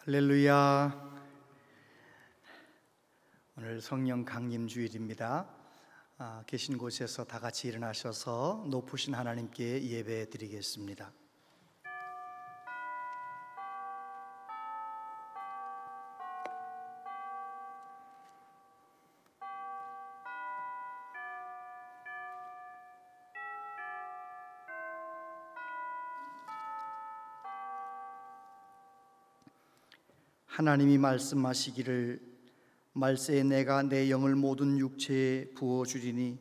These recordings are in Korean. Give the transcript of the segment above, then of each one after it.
할렐루야. 오늘 성령 강림 주일입니다. 계신 곳에서 다 같이 일어나셔서 높으신 하나님께 예배 드리겠습니다. 하나님이 말씀하시기를 말세에 내가 내 영을 모든 육체에 부어주리니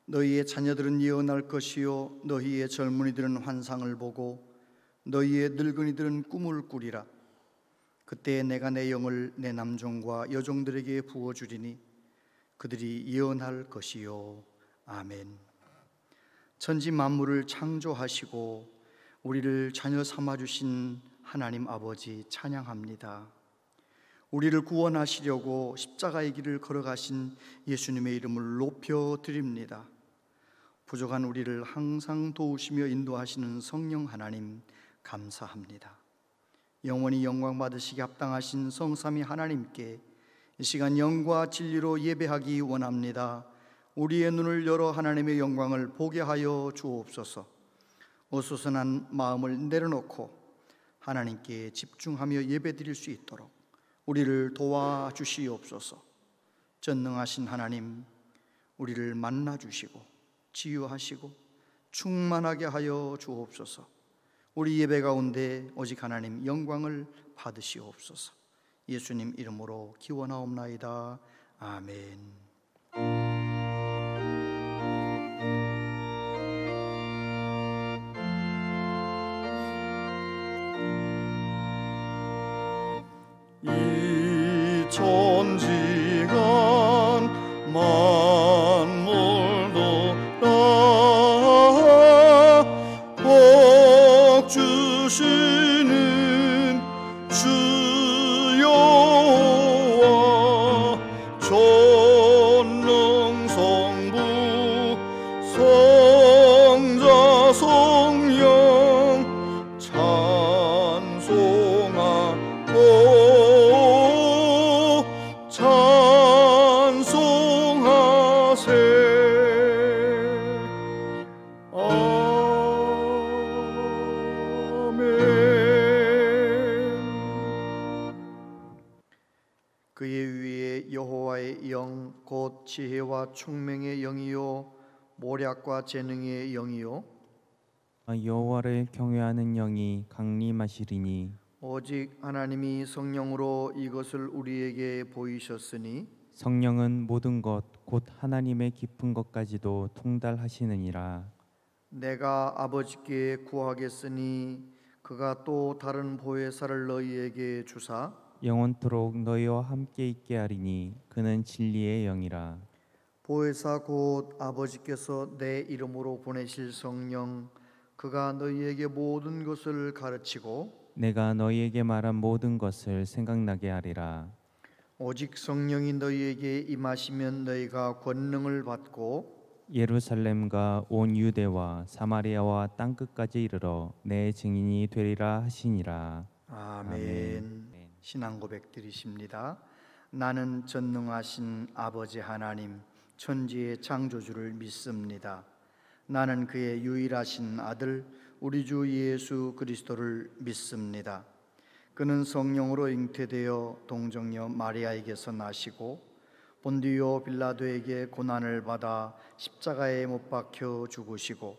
너희의 자녀들은 예언할 것이요 너희의 젊은이들은 환상을 보고 너희의 늙은이들은 꿈을 꾸리라. 그때 내가 내 영을 내 남종과 여종들에게 부어주리니 그들이 예언할 것이요. 아멘. 천지 만물을 창조하시고 우리를 자녀 삼아주신 하나님 아버지 찬양합니다. 우리를 구원하시려고 십자가의 길을 걸어가신 예수님의 이름을 높여드립니다. 부족한 우리를 항상 도우시며 인도하시는 성령 하나님 감사합니다. 영원히 영광 받으시기 합당하신 성삼위 하나님께 이 시간 영과 진리로 예배하기 원합니다. 우리의 눈을 열어 하나님의 영광을 보게 하여 주옵소서. 어수선한 마음을 내려놓고 하나님께 집중하며 예배드릴 수 있도록 우리를 도와주시옵소서. 전능하신 하나님, 우리를 만나주시고 치유하시고 충만하게 하여 주옵소서. 우리 예배 가운데 오직 하나님 영광을 받으시옵소서. 예수님 이름으로 기원하옵나이다. 아멘. 이 천지간 만물도 다 복 주시는 주여와 전능성부 성자 성령 곧 지혜와 총명의 영이요 모략과 재능의 영이요 여호와를 경외하는 영이 강림하시리니 오직 하나님이 성령으로 이것을 우리에게 보이셨으니 성령은 모든 것 곧 하나님의 깊은 것까지도 통달하시느니라. 내가 아버지께 구하겠으니 그가 또 다른 보혜사를 너희에게 주사 영원토록 너희와 함께 있게 하리니 그는 진리의 영이라. 보혜사 곧 아버지께서 내 이름으로 보내실 성령 그가 너희에게 모든 것을 가르치고 내가 너희에게 말한 모든 것을 생각나게 하리라. 오직 성령이 너희에게 임하시면 너희가 권능을 받고 예루살렘과 온 유대와 사마리아와 땅끝까지 이르러 내 증인이 되리라 하시니라. 아멘. 신앙 고백 드리십니다. 나는 전능하신 아버지 하나님 천지의 창조주를 믿습니다. 나는 그의 유일하신 아들 우리 주 예수 그리스도를 믿습니다. 그는 성령으로 잉태되어 동정녀 마리아에게서 나시고 본디오 빌라도에게 고난을 받아 십자가에 못 박혀 죽으시고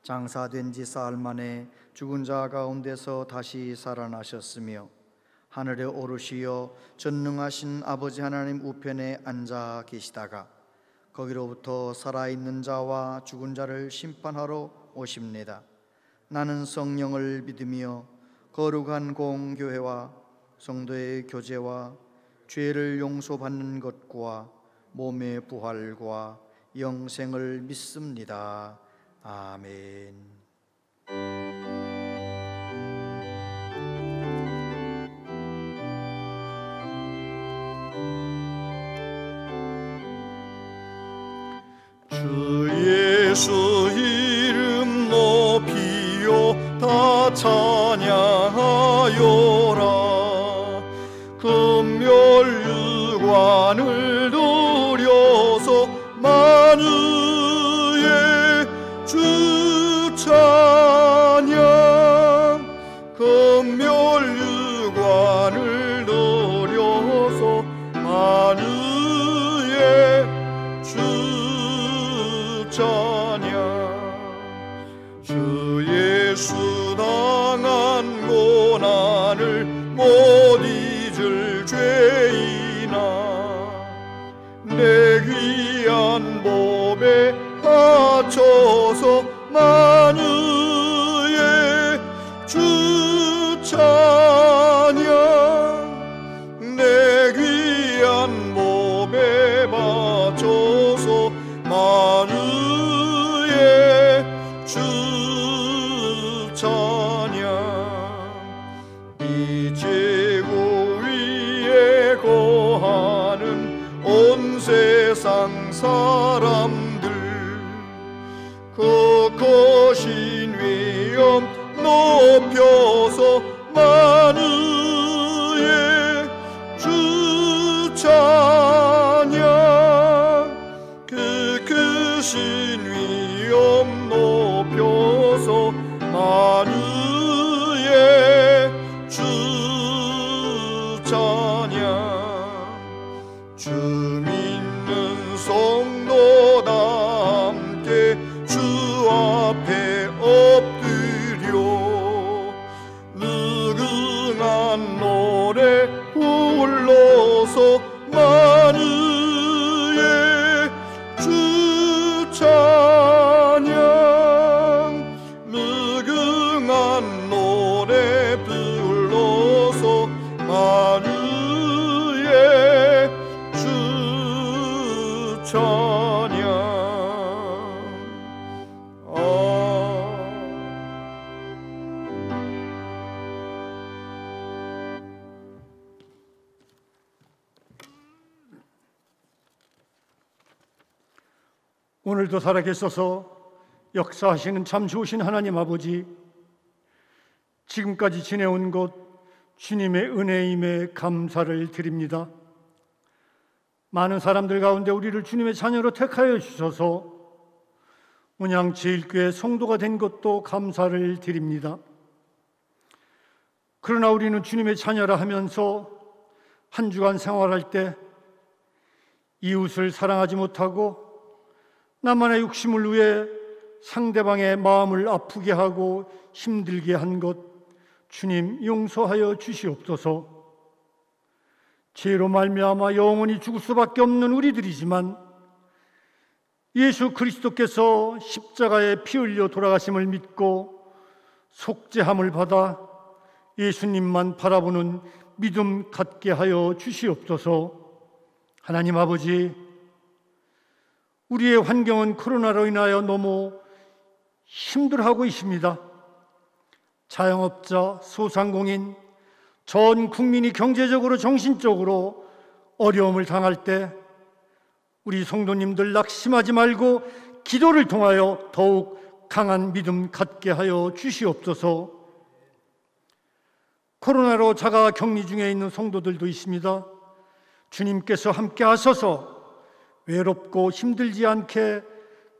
장사된 지 사흘 만에 죽은 자 가운데서 다시 살아나셨으며 하늘에 오르시어 전능하신 아버지 하나님 우편에 앉아 계시다가 거기로부터 살아있는 자와 죽은 자를 심판하러 오십니다. 나는 성령을 믿으며 거룩한 공교회와 성도의 교제와 죄를 용서받는 것과 몸의 부활과 영생을 믿습니다. 아멘. 주 예수 이름 높이요 다 찬양하여라. 그 예수 당한 고난을 못 잊을 죄인아, 내 귀한 몸에 바쳐서 만유의 주 찬양, 내 귀한 몸에 바쳐서 만유의 주 찬양. 이 제국 위에 거하는 온 세상 사람들, 그 거신 위엄 높여서 만유의 주 찬양, 그 크신 위엄 높여서 만유의 주 찬양. 주 믿는 성도다 함께 주 앞에 엎드려 느긋한 노래 불러서 만유의 주 찬양, 느긋한 노래 불러서 만유의 주 찬양. 오늘도 살아계셔서 역사하시는 참 좋으신 하나님 아버지, 지금까지 지내온 것 주님의 은혜임에 감사를 드립니다. 많은 사람들 가운데 우리를 주님의 자녀로 택하여 주셔서 온양제일교회 성도가 된 것도 감사를 드립니다. 그러나 우리는 주님의 자녀라 하면서 한 주간 생활할 때 이웃을 사랑하지 못하고 나만의 욕심을 위해 상대방의 마음을 아프게 하고 힘들게 한 것 주님 용서하여 주시옵소서. 죄로 말미암아 영원히 죽을 수밖에 없는 우리들이지만 예수 그리스도께서 십자가에 피 흘려 돌아가심을 믿고 속죄함을 받아 예수님만 바라보는 믿음 갖게 하여 주시옵소서. 하나님 아버지, 우리의 환경은 코로나로 인하여 너무 힘들어하고 있습니다. 자영업자, 소상공인, 전 국민이 경제적으로 정신적으로 어려움을 당할 때 우리 성도님들 낙심하지 말고 기도를 통하여 더욱 강한 믿음 갖게 하여 주시옵소서. 코로나로 자가 격리 중에 있는 성도들도 있습니다. 주님께서 함께 하셔서 외롭고 힘들지 않게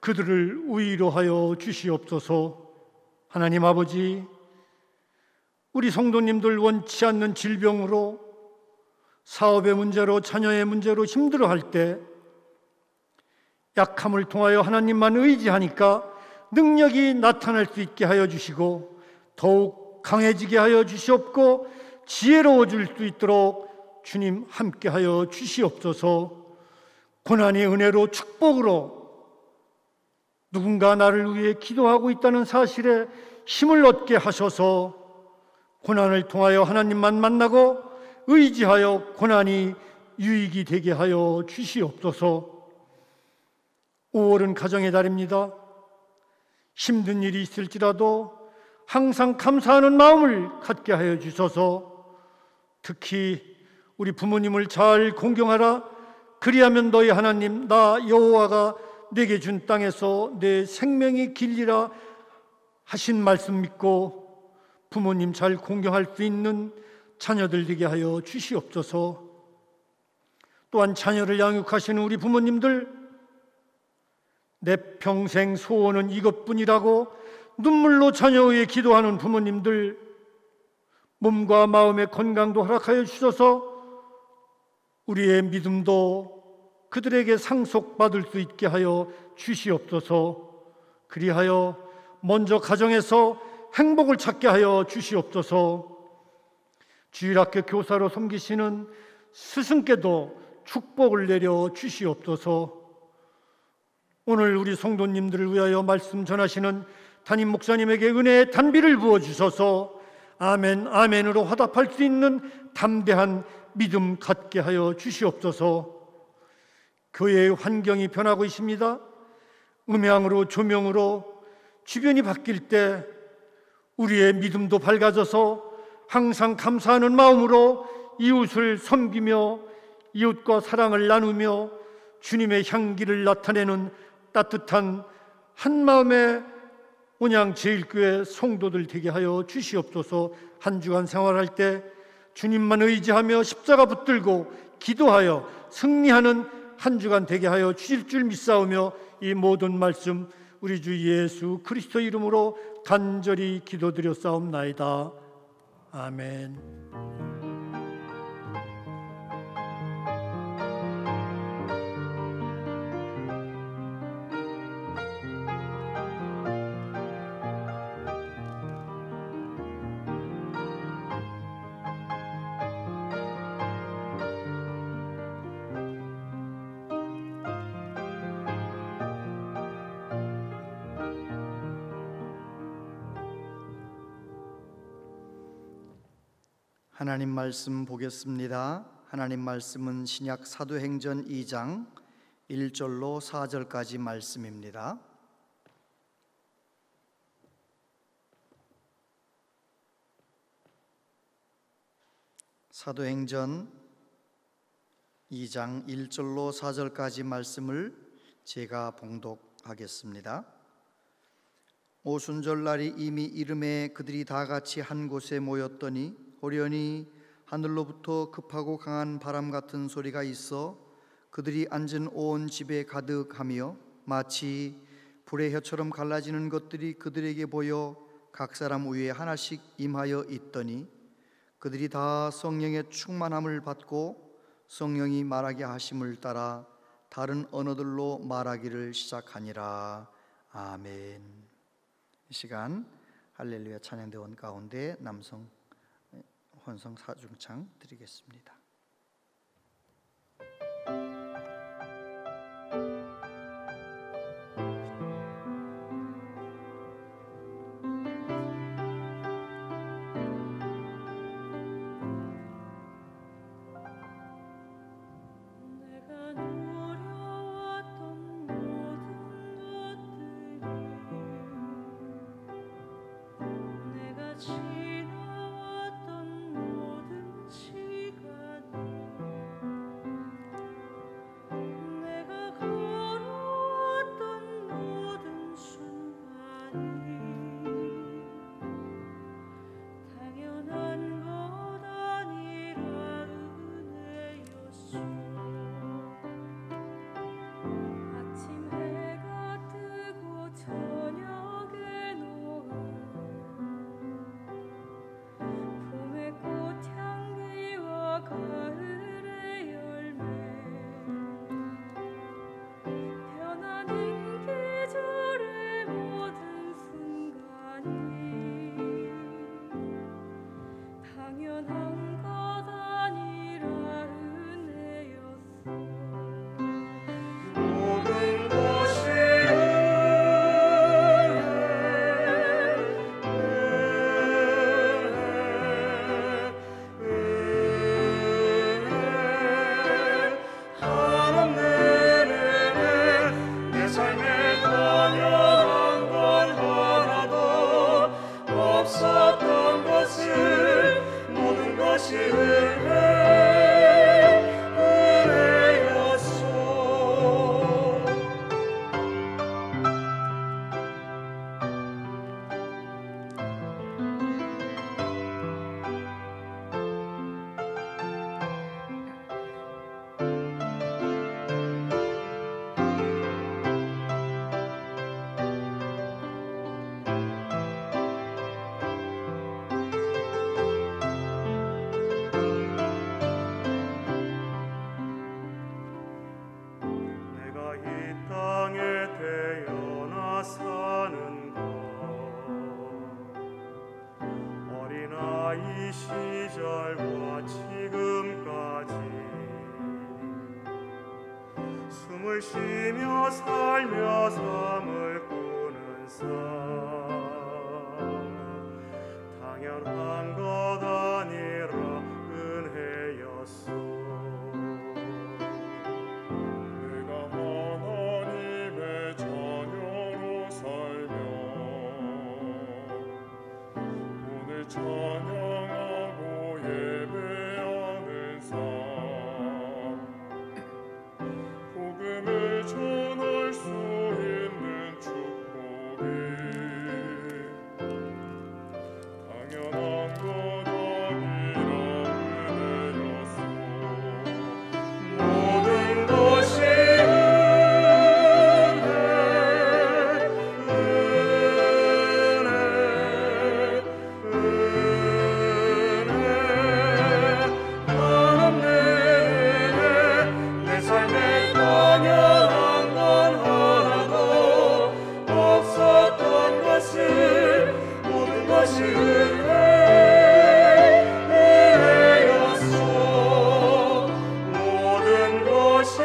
그들을 위로하여 주시옵소서. 하나님 아버지, 우리 성도님들 원치 않는 질병으로, 사업의 문제로, 자녀의 문제로 힘들어할 때 약함을 통하여 하나님만 의지하니까 능력이 나타날 수 있게 하여 주시고 더욱 강해지게 하여 주시옵고 지혜로워질 수 있도록 주님 함께 하여 주시옵소서. 고난이 은혜로 축복으로 누군가 나를 위해 기도하고 있다는 사실에 힘을 얻게 하셔서 고난을 통하여 하나님만 만나고 의지하여 고난이 유익이 되게 하여 주시옵소서. 5월은 가정의 달입니다. 힘든 일이 있을지라도 항상 감사하는 마음을 갖게 하여 주셔서 특히 우리 부모님을 잘 공경하라. 그리하면 너희 하나님 나 여호와가 내게 준 땅에서 내 생명이 길리라 하신 말씀 믿고 부모님 잘 공경할 수 있는 자녀들 되게 하여 주시옵소서. 또한 자녀를 양육하시는 우리 부모님들, 내 평생 소원은 이것뿐이라고 눈물로 자녀 위해 기도하는 부모님들, 몸과 마음의 건강도 허락하여 주셔서 우리의 믿음도 그들에게 상속받을 수 있게 하여 주시옵소서. 그리하여 먼저 가정에서 행복을 찾게 하여 주시옵소서. 주일학교 교사로 섬기시는 스승께도 축복을 내려 주시옵소서. 오늘 우리 성도님들을 위하여 말씀 전하시는 담임 목사님에게 은혜의 단비를 부어주셔서 아멘 아멘으로 화답할 수 있는 담대한 믿음 갖게 하여 주시옵소서. 교회의 환경이 변하고 있습니다. 음향으로 조명으로 주변이 바뀔 때 우리의 믿음도 밝아져서 항상 감사하는 마음으로 이웃을 섬기며 이웃과 사랑을 나누며 주님의 향기를 나타내는 따뜻한 한마음의 온양제일교회 성도들 되게 하여 주시옵소서. 한 주간 생활할 때 주님만 의지하며 십자가 붙들고 기도하여 승리하는 한 주간 되게 하여 주실 줄 믿사오며 이 모든 말씀 우리 주 예수 그리스도 이름으로 간절히 기도드렸사옵나이다. 아멘. 하나님 말씀 보겠습니다. 하나님 말씀은 신약 사도행전 2장 1절로 4절까지 말씀입니다. 사도행전 2장 1절로 4절까지 말씀을 제가 봉독하겠습니다. 오순절날이 이미 이름에 그들이 다 같이 한 곳에 모였더니 호련히 하늘로부터 급하고 강한 바람 같은 소리가 있어 그들이 앉은 온 집에 가득하며 마치 불의 혀처럼 갈라지는 것들이 그들에게 보여 각 사람 위에 하나씩 임하여 있더니 그들이 다 성령의 충만함을 받고 성령이 말하게 하심을 따라 다른 언어들로 말하기를 시작하니라. 아멘. 이 시간 할렐루야 찬양대원 가운데 남성 혼성 사중창 드리겠습니다. 이 시절과 지금까지 숨을 쉬며 살며 삶을 꾸는 삶 당연한 것 아니라 은혜였소. 내가 하나님의 자녀로 살며 오늘 찬양하고 예배하는 삶 복음을 전할 수 있는 축복이 당연한 것 아니라 은혜였소. 모든 것이 내 삶에 당연한 건 하나도 없었던 것을 모든 것이 은혜였소. 모든 것이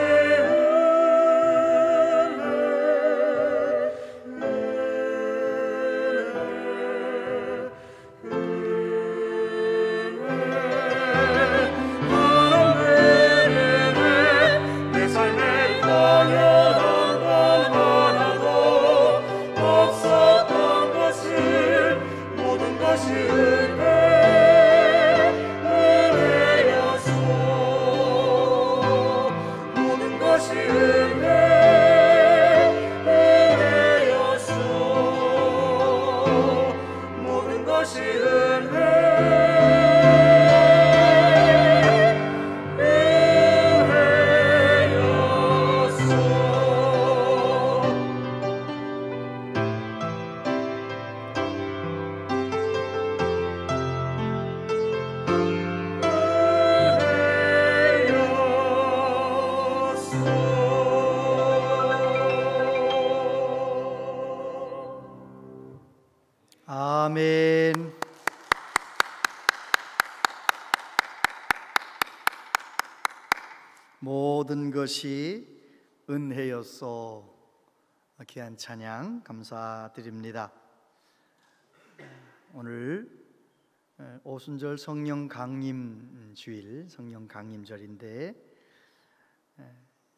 내 삶에 당연한 건 하나도 없었던 것을 모든 것이 은혜였소. 모든 것이 은혜였소. 모든 것이 아멘. 모든 것이 은혜였소. 귀한 찬양 감사드립니다. 오늘 오순절 성령 강림 주일, 성령 강림절인데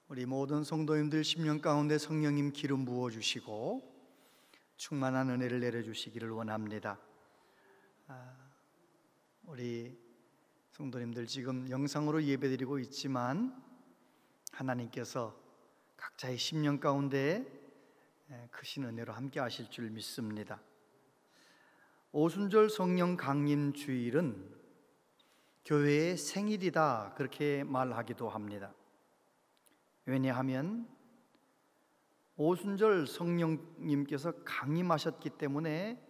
우리 모든 성도님들 심령 가운데 성령님 기름 부어 주시고 충만한 은혜를 내려주시기를 원합니다. 우리 성도님들 지금 영상으로 예배드리고 있지만 하나님께서 각자의 심령 가운데 크신 은혜로 함께 하실 줄 믿습니다. 오순절 성령 강림 주일은 교회의 생일이다 그렇게 말하기도 합니다. 왜냐하면 오순절 성령님께서 강림하셨기 때문에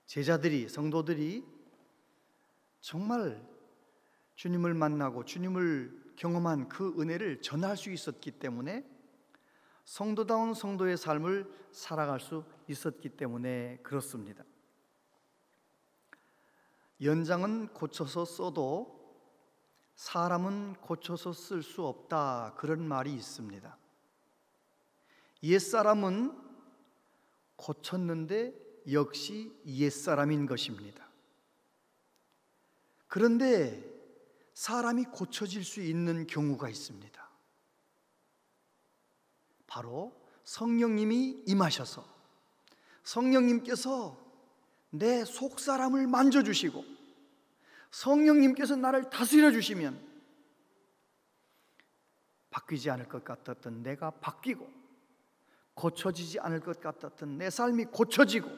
제자들이, 성도들이 정말 주님을 만나고 주님을 경험한 그 은혜를 전할 수 있었기 때문에 성도다운 성도의 삶을 살아갈 수 있었기 때문에 그렇습니다. 연장은 고쳐서 써도 사람은 고쳐서 쓸 수 없다 그런 말이 있습니다. 옛사람은 고쳤는데 역시 옛사람인 것입니다. 그런데 사람이 고쳐질 수 있는 경우가 있습니다. 바로 성령님이 임하셔서 성령님께서 내 속사람을 만져주시고 성령님께서 나를 다스려 주시면 바뀌지 않을 것 같았던 내가 바뀌고 고쳐지지 않을 것 같았던 내 삶이 고쳐지고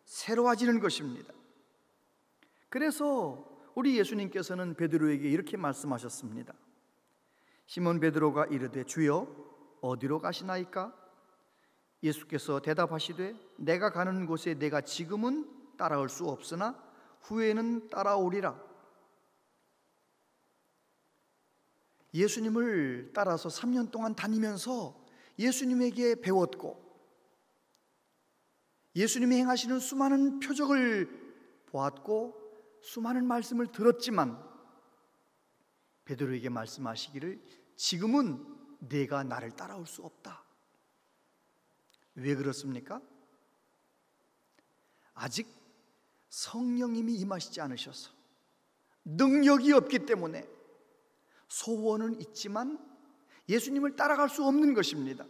새로워지는 것입니다. 그래서 우리 예수님께서는 베드로에게 이렇게 말씀하셨습니다. 시몬 베드로가 이르되 주여 어디로 가시나이까? 예수께서 대답하시되 내가 가는 곳에 내가 지금은 따라올 수 없으나 후에는 따라오리라. 예수님을 따라서 3년 동안 다니면서 예수님에게 배웠고 예수님이 행하시는 수많은 표적을 보았고 수많은 말씀을 들었지만 베드로에게 말씀하시기를 지금은 네가 나를 따라올 수 없다. 왜 그렇습니까? 아직 성령님이 임하시지 않으셔서 능력이 없기 때문에 소원은 있지만 예수님을 따라갈 수 없는 것입니다.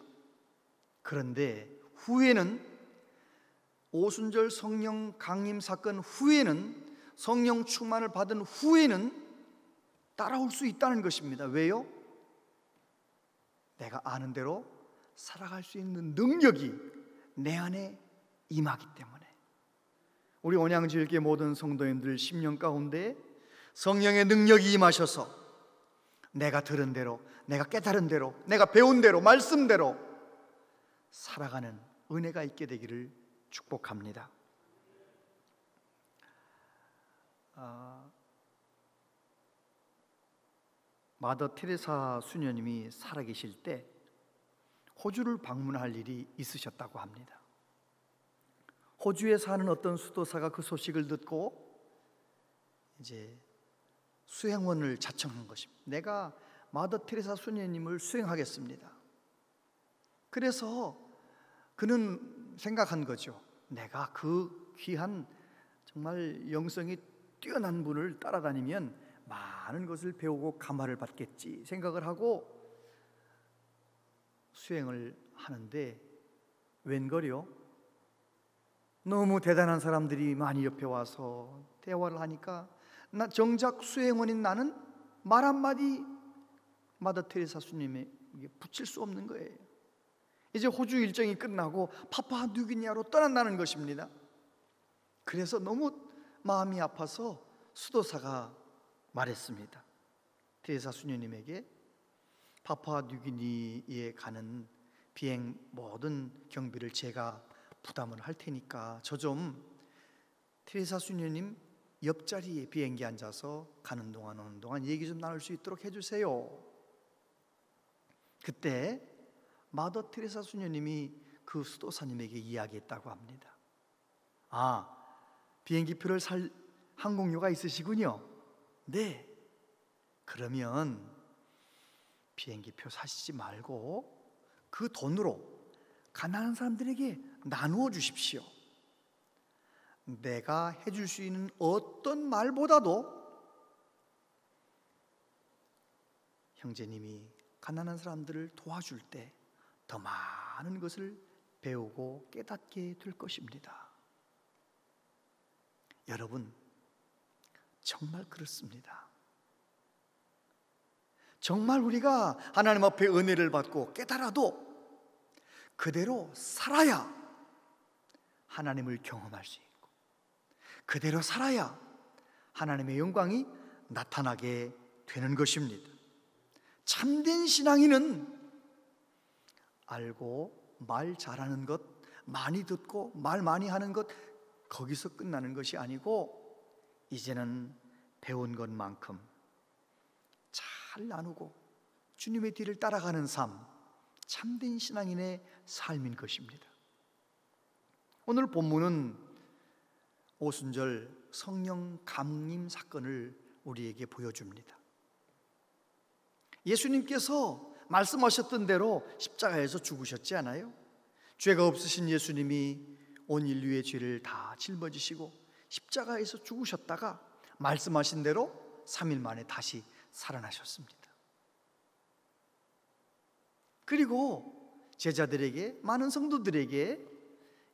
그런데 후에는 오순절 성령 강림 사건 후에는 성령 충만을 받은 후에는 따라올 수 있다는 것입니다. 왜요? 내가 아는 대로 살아갈 수 있는 능력이 내 안에 임하기 때문에. 우리 온양지일교회 모든 성도님들 10년 가운데 성령의 능력이 임하셔서 내가 들은 대로, 내가 깨달은 대로, 내가 배운 대로, 말씀대로 살아가는 은혜가 있게 되기를 축복합니다. 마더 테레사 수녀님이 살아계실 때 호주를 방문할 일이 있으셨다고 합니다. 호주에 사는 어떤 수도사가 그 소식을 듣고 이제 수행원을 자청한 것입니다. 내가 마더 테레사 수녀님을 수행하겠습니다. 그래서 그는 생각한 거죠. 내가 그 귀한 정말 영성이 뛰어난 분을 따라다니면 많은 것을 배우고 감화를 받겠지 생각을 하고 수행을 하는데 웬걸요? 너무 대단한 사람들이 많이 옆에 와서 대화를 하니까 정작 수행원인 나는 말 한마디 마더 테레사 수님에게 붙일 수 없는 거예요. 이제 호주 일정이 끝나고 파푸아 뉴기니아로 떠난다는 것입니다. 그래서 너무 마음이 아파서 수도사가 말했습니다. 테레사 수녀님에게 파푸아 뉴기니아에 가는 비행 모든 경비를 제가 부담을 할 테니까 저 좀 테레사 수녀님 옆자리에 비행기에 앉아서 가는 동안 오는 동안 얘기 좀 나눌 수 있도록 해주세요. 그때 마더 테레사 수녀님이 그 수도사님에게 이야기했다고 합니다. 아, 비행기표를 살 항공료가 있으시군요. 네, 그러면 비행기표 사시지 말고 그 돈으로 가난한 사람들에게 나누어 주십시오. 내가 해줄 수 있는 어떤 말보다도 형제님이 가난한 사람들을 도와줄 때 더 많은 것을 배우고 깨닫게 될 것입니다. 여러분, 정말 그렇습니다. 정말 우리가 하나님 앞에 은혜를 받고 깨달아도 그대로 살아야 하나님을 경험할 수 있고 그대로 살아야 하나님의 영광이 나타나게 되는 것입니다. 참된 신앙인은 알고 말 잘하는 것, 많이 듣고 말 많이 하는 것 거기서 끝나는 것이 아니고 이제는 배운 것만큼 잘 나누고 주님의 뒤를 따라가는 삶, 참된 신앙인의 삶인 것입니다. 오늘 본문은 오순절 성령 감림 사건을 우리에게 보여줍니다. 예수님께서 말씀하셨던 대로 십자가에서 죽으셨지 않아요? 죄가 없으신 예수님이 온 인류의 죄를 다 짊어지시고 십자가에서 죽으셨다가 말씀하신 대로 3일 만에 다시 살아나셨습니다. 그리고 제자들에게, 많은 성도들에게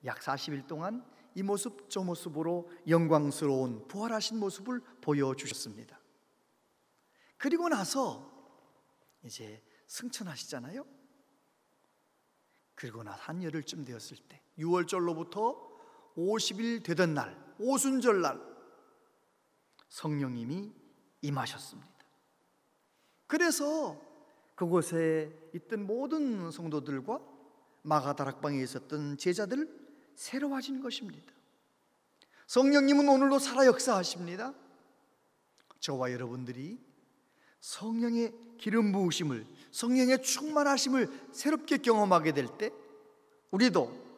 약 40일 동안 이 모습 저 모습으로 영광스러운 부활하신 모습을 보여주셨습니다. 그리고 나서 이제 승천하시잖아요. 그리고 나서 한 열흘쯤 되었을 때 6월절로부터 50일 되던 날, 오순절 날 성령님이 임하셨습니다. 그래서 그곳에 있던 모든 성도들과 마가다락방에 있었던 제자들 새로워진 것입니다. 성령님은 오늘도 살아 역사하십니다. 저와 여러분들이 성령의 기름 부으심을, 성령의 충만하심을 새롭게 경험하게 될 때 우리도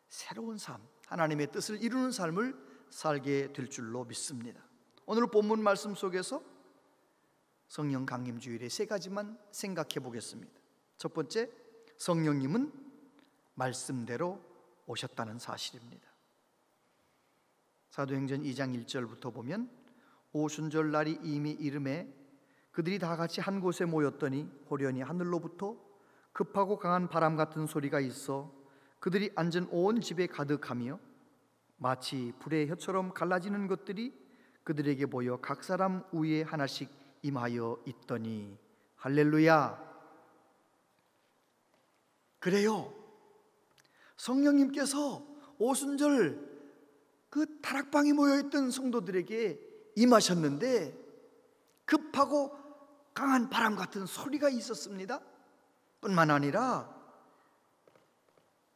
새로운 삶, 하나님의 뜻을 이루는 삶을 살게 될 줄로 믿습니다. 오늘 본문 말씀 속에서 성령 강림 주일에 세 가지만 생각해 보겠습니다. 첫 번째, 성령님은 말씀대로 오셨다는 사실입니다. 사도행전 2장 1절부터 보면 오순절 날이 이미 이름에 그들이 다 같이 한 곳에 모였더니 호련히 하늘로부터 급하고 강한 바람 같은 소리가 있어 그들이 앉은 온 집에 가득하며 마치 불의 혀처럼 갈라지는 것들이 그들에게 보여 각 사람 위에 하나씩 임하여 있더니. 할렐루야. 그래요, 성령님께서 오순절 그 다락방에 모여있던 성도들에게 임하셨는데 급하고 강한 바람 같은 소리가 있었습니다. 뿐만 아니라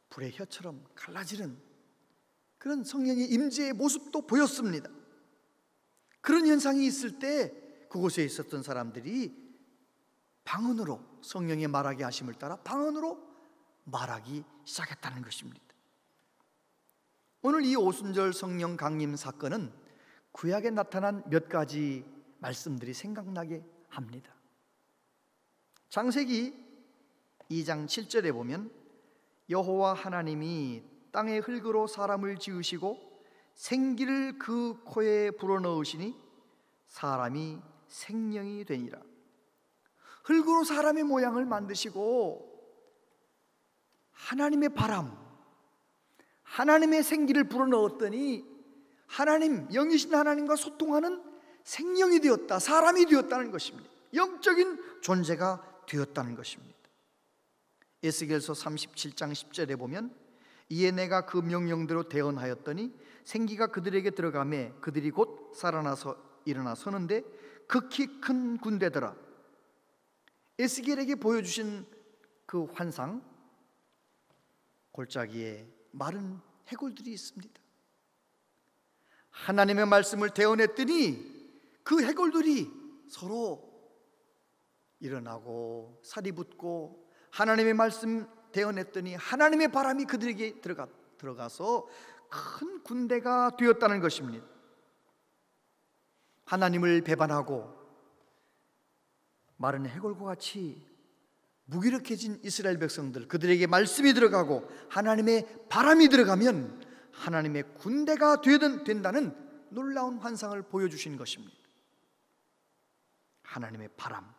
불의 혀처럼 갈라지는 그런 성령의 임재의 모습도 보였습니다. 그런 현상이 있을 때 그곳에 있었던 사람들이 방언으로, 성령의 말하게 하심을 따라 방언으로 말하기 시작했다는 것입니다. 오늘 이 오순절 성령 강림 사건은 구약에 나타난 몇 가지 말씀들이 생각나게 합니다. 창세기 2장 7절에 보면 여호와 하나님이 땅의 흙으로 사람을 지으시고 생기를 그 코에 불어넣으시니 사람이 생명이 되니라. 흙으로 사람의 모양을 만드시고 하나님의 바람, 하나님의 생기를 불어넣었더니 하나님, 영이신 하나님과 소통하는 생명이 되었다, 사람이 되었다는 것입니다. 영적인 존재가 되었다는 것입니다. 에스겔서 37장 10절에 보면 이에 내가 그 명령대로 대언하였더니 생기가 그들에게 들어가매 그들이 곧 살아나서 일어나 서는데 극히 큰 군대더라. 에스겔에게 보여주신 그 환상, 골짜기에 마른 해골들이 있습니다. 하나님의 말씀을 대언했더니 그 해골들이 서로 일어나고 살이 붙고, 하나님의 말씀 대언했더니 하나님의 바람이 그들에게 들어가서 큰 군대가 되었다는 것입니다. 하나님을 배반하고 마른 해골과 같이 무기력해진 이스라엘 백성들, 그들에게 말씀이 들어가고 하나님의 바람이 들어가면 하나님의 군대가 된다는 놀라운 환상을 보여주신 것입니다. 하나님의 바람.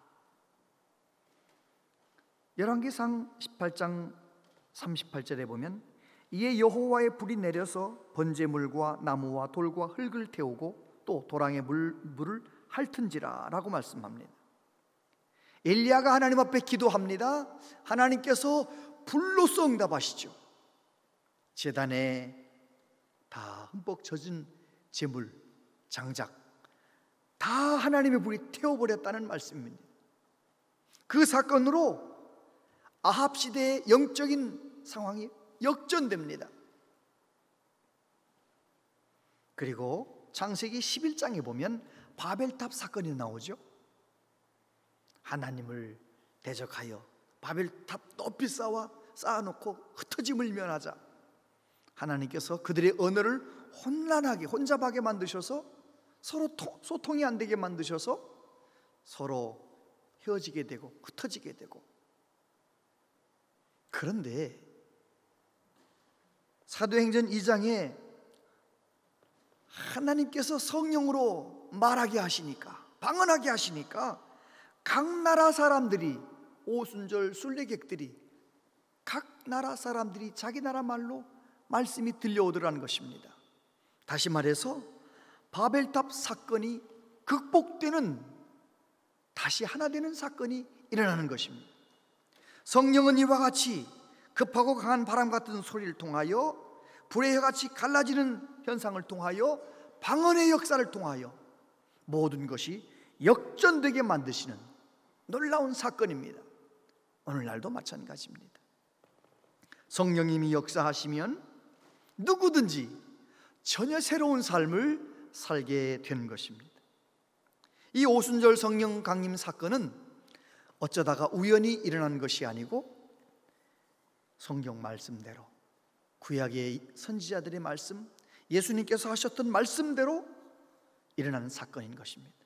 열왕기상 18장 38절에 보면 이에 여호와의 불이 내려서 번제물과 나무와 돌과 흙을 태우고 또 도랑의 물을 핥은지라 라고 말씀합니다. 엘리야가 하나님 앞에 기도합니다. 하나님께서 불로써 응답하시죠. 제단에 다 흠뻑 젖은 제물, 장작 다 하나님의 불이 태워버렸다는 말씀입니다. 그 사건으로 아합 시대의 영적인 상황이 역전됩니다. 그리고 창세기 11장에 보면 바벨탑 사건이 나오죠. 하나님을 대적하여 바벨탑 높이 쌓아놓고 흩어짐을 면하자 하나님께서 그들의 언어를 혼란하게, 혼잡하게 만드셔서 서로 소통이 안 되게 만드셔서 서로 헤어지게 되고 흩어지게 되고. 그런데 사도행전 2장에 하나님께서 성령으로 말하게 하시니까, 방언하게 하시니까 각 나라 사람들이, 오순절 순례객들이 각 나라 사람들이 자기 나라 말로 말씀이 들려오더라는 것입니다. 다시 말해서 바벨탑 사건이 극복되는, 다시 하나 되는 사건이 일어나는 것입니다. 성령은 이와 같이 급하고 강한 바람 같은 소리를 통하여, 불의 혀같이 갈라지는 현상을 통하여, 방언의 역사를 통하여 모든 것이 역전되게 만드시는 놀라운 사건입니다. 오늘날도 마찬가지입니다. 성령님이 역사하시면 누구든지 전혀 새로운 삶을 살게 되는 것입니다. 이 오순절 성령 강림 사건은 어쩌다가 우연히 일어난 것이 아니고 성경 말씀대로, 구약의 선지자들의 말씀, 예수님께서 하셨던 말씀대로 일어나는 사건인 것입니다.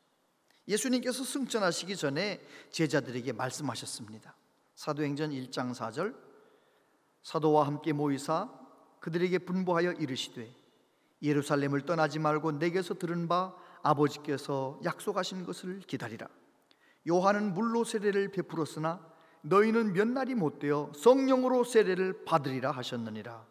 예수님께서 승천하시기 전에 제자들에게 말씀하셨습니다. 사도행전 1장 4절, 사도와 함께 모이사 그들에게 분부하여 이르시되 예루살렘을 떠나지 말고 내게서 들은 바 아버지께서 약속하신 것을 기다리라. 요한은 물로 세례를 베풀었으나 너희는 몇 날이 못되어 성령으로 세례를 받으리라 하셨느니라.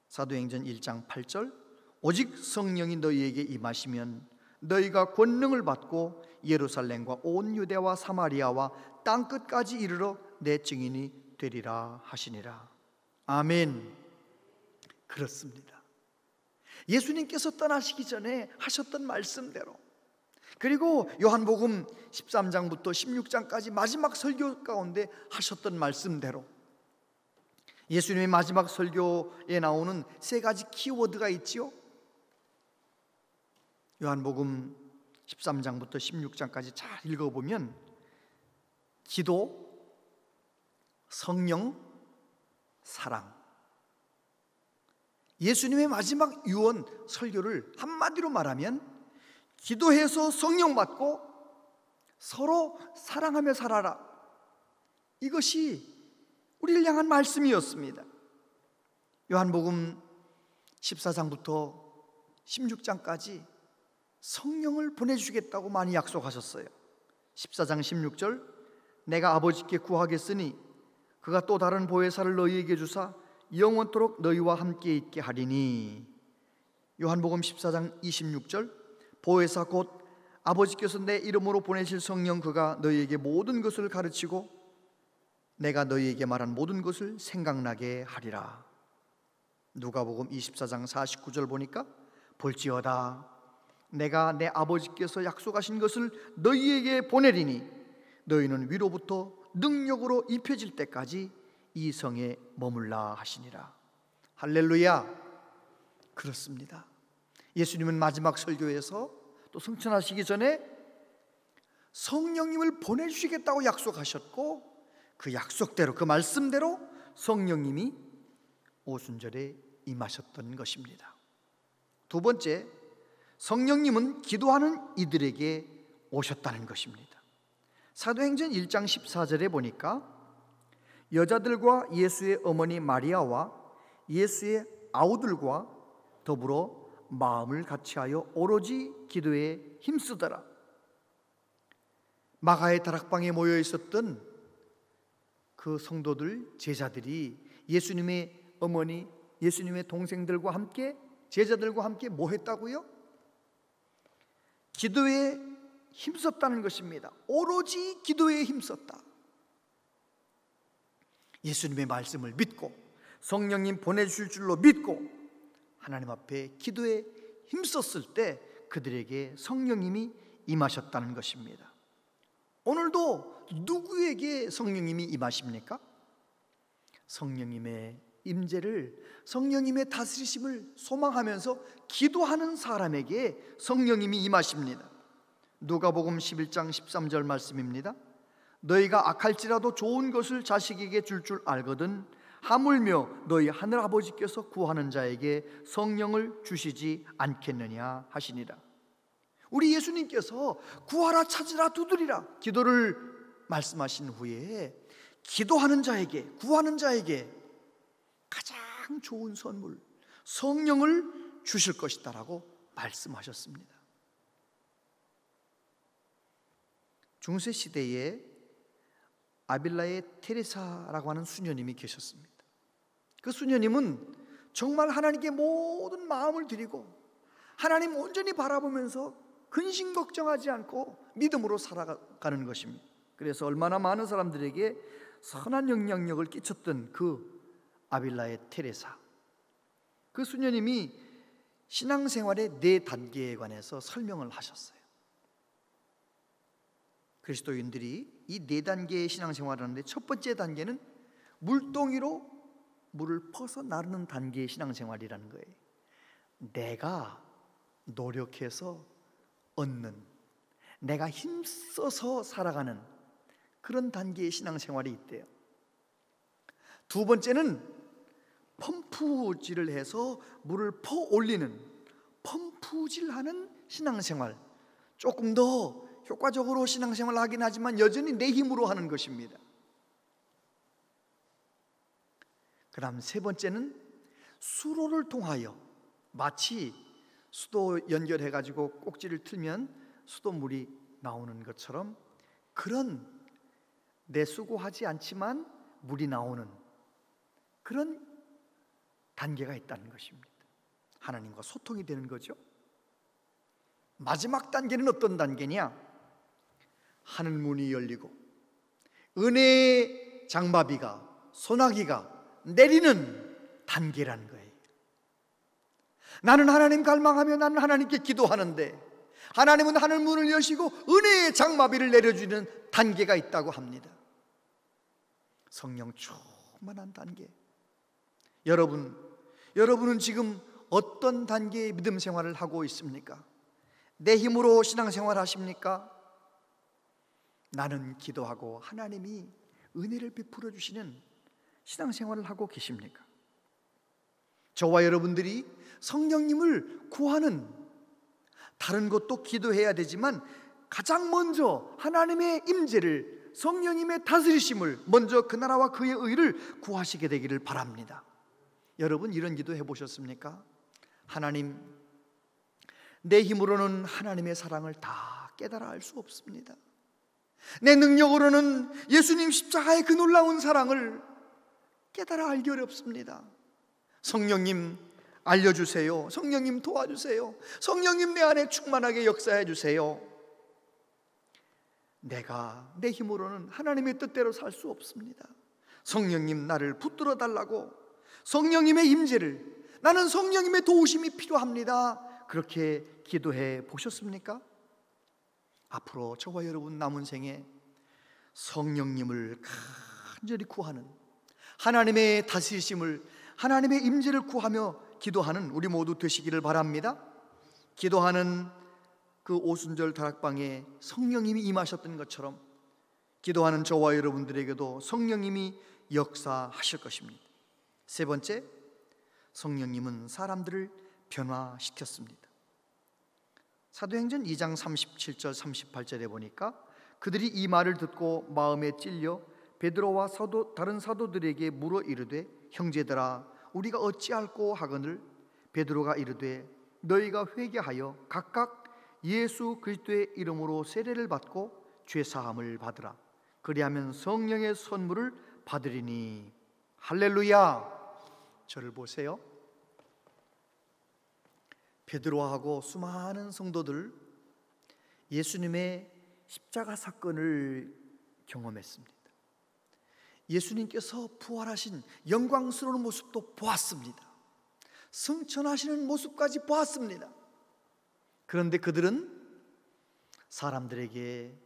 사도행전 1장 8절, 오직 성령이 너희에게 임하시면 너희가 권능을 받고 예루살렘과 온 유대와 사마리아와 땅끝까지 이르러 내 증인이 되리라 하시니라. 아멘. 그렇습니다. 예수님께서 떠나시기 전에 하셨던 말씀대로, 그리고 요한복음 13장부터 16장까지 마지막 설교 가운데 하셨던 말씀대로 예수님의 마지막 설교에 나오는 세 가지 키워드가 있지요. 요한복음 13장부터 16장까지 잘 읽어보면 기도, 성령, 사랑. 예수님의 마지막 유언 설교를 한마디로 말하면 기도해서 성령 받고 서로 사랑하며 살아라, 이것이 우리를 향한 말씀이었습니다. 요한복음 14장부터 16장까지 성령을 보내주시겠다고 많이 약속하셨어요. 14장 16절, 내가 아버지께 구하겠으니 그가 또 다른 보혜사를 너희에게 주사 영원토록 너희와 함께 있게 하리니. 요한복음 14장 26절, 보혜사 곧 아버지께서 내 이름으로 보내실 성령 그가 너희에게 모든 것을 가르치고 내가 너희에게 말한 모든 것을 생각나게 하리라. 누가복음 24장 49절 보니까 볼지어다 내가 내 아버지께서 약속하신 것을 너희에게 보내리니 너희는 위로부터 능력으로 입혀질 때까지 이 성에 머물라 하시니라. 할렐루야. 그렇습니다. 예수님은 마지막 설교에서 또 승천하시기 전에 성령님을 보내주시겠다고 약속하셨고, 그 약속대로, 그 말씀대로 성령님이 오순절에 임하셨던 것입니다. 두 번째, 성령님은 기도하는 이들에게 오셨다는 것입니다. 사도행전 1장 14절에 보니까 여자들과 예수의 어머니 마리아와 예수의 아우들과 더불어 마음을 같이하여 오로지 기도에 힘쓰더라. 마가의 다락방에 모여 있었던 그 성도들, 제자들이 예수님의 어머니, 예수님의 동생들과 함께, 제자들과 함께 뭐 했다고요? 기도에 힘썼다는 것입니다. 오로지 기도에 힘썼다. 예수님의 말씀을 믿고 성령님 보내주실 줄로 믿고 하나님 앞에 기도에 힘썼을 때 그들에게 성령님이 임하셨다는 것입니다. 오늘도 누구에게 성령님이 임하십니까? 성령님의 임재를, 성령님의 다스리심을 소망하면서 기도하는 사람에게 성령님이 임하십니다. 누가복음 11장 13절 말씀입니다. 너희가 악할지라도 좋은 것을 자식에게 줄 알거든 하물며 너희 하늘아버지께서 구하는 자에게 성령을 주시지 않겠느냐 하시니라. 우리 예수님께서 구하라, 찾으라, 두드리라 기도를 말씀하신 후에 기도하는 자에게, 구하는 자에게 가장 좋은 선물 성령을 주실 것이다라고 말씀하셨습니다. 중세 시대에 아빌라의 테레사라고 하는 수녀님이 계셨습니다. 그 수녀님은 정말 하나님께 모든 마음을 드리고 하나님 온전히 바라보면서 근심 걱정하지 않고 믿음으로 살아가는 것입니다. 그래서 얼마나 많은 사람들에게 선한 영향력을 끼쳤던 그 아빌라의 테레사, 그 수녀님이 신앙생활의 4단계에 관해서 설명을 하셨어요. 그리스도인들이 이 4단계의 신앙생활을 하는데 첫 번째 단계는 물동이로 물을 퍼서 나르는 단계의 신앙생활이라는 거예요. 내가 노력해서 얻는, 내가 힘써서 살아가는 그런 단계의 신앙생활이 있대요. 두 번째는 펌프질을 해서 물을 퍼 올리는 펌프질하는 신앙생활, 조금 더 효과적으로 신앙생활을 하긴 하지만 여전히 내 힘으로 하는 것입니다. 그 다음 세 번째는 수로를 통하여, 마치 수도 연결해가지고 꼭지를 틀면 수돗물이 나오는 것처럼 그런 내 수고하지 않지만 물이 나오는 그런 단계가 있다는 것입니다. 하나님과 소통이 되는 거죠. 마지막 단계는 어떤 단계냐? 하늘문이 열리고 은혜의 장마비가, 소나기가 내리는 단계라는 거예요. 나는 하나님 갈망하며 나는 하나님께 기도하는데 하나님은 하늘문을 여시고 은혜의 장마비를 내려주는 단계가 있다고 합니다. 성령 충만한 단계. 여러분은 지금 어떤 단계의 믿음 생활을 하고 있습니까? 내 힘으로 신앙생활 하십니까? 나는 기도하고 하나님이 은혜를 베풀어 주시는 신앙생활을 하고 계십니까? 저와 여러분들이 성령님을 구하는, 다른 것도 기도해야 되지만 가장 먼저 하나님의 임재를, 성령님의 다스리심을, 먼저 그 나라와 그의 의를 구하시게 되기를 바랍니다. 여러분 이런 기도 해보셨습니까? 하나님, 내 힘으로는 하나님의 사랑을 다 깨달아 알 수 없습니다. 내 능력으로는 예수님 십자가의 그 놀라운 사랑을 깨달아 알기 어렵습니다. 성령님 알려주세요. 성령님 도와주세요. 성령님 내 안에 충만하게 역사해 주세요. 내가 내 힘으로는 하나님의 뜻대로 살 수 없습니다. 성령님 나를 붙들어 달라고, 성령님의 임재를, 나는 성령님의 도우심이 필요합니다. 그렇게 기도해 보셨습니까? 앞으로 저와 여러분 남은 생에 성령님을 간절히 구하는, 하나님의 다스리심을, 하나님의 임재를 구하며 기도하는 우리 모두 되시기를 바랍니다. 기도하는 그 오순절 다락방에 성령님이 임하셨던 것처럼 기도하는 저와 여러분들에게도 성령님이 역사하실 것입니다. 세 번째, 성령님은 사람들을 변화시켰습니다. 사도행전 2장 37절 38절에 보니까 그들이 이 말을 듣고 마음에 찔려 베드로와 다른 사도들에게 물어 이르되, 형제들아 우리가 어찌할꼬 하거늘 베드로가 이르되, 너희가 회개하여 각각 예수 그리스도의 이름으로 세례를 받고 죄 사함을 받으라. 그리하면 성령의 선물을 받으리니. 할렐루야. 저를 보세요. 베드로하고 수많은 성도들, 예수님의 십자가 사건을 경험했습니다. 예수님께서 부활하신 영광스러운 모습도 보았습니다. 승천하시는 모습까지 보았습니다. 그런데 그들은 사람들에게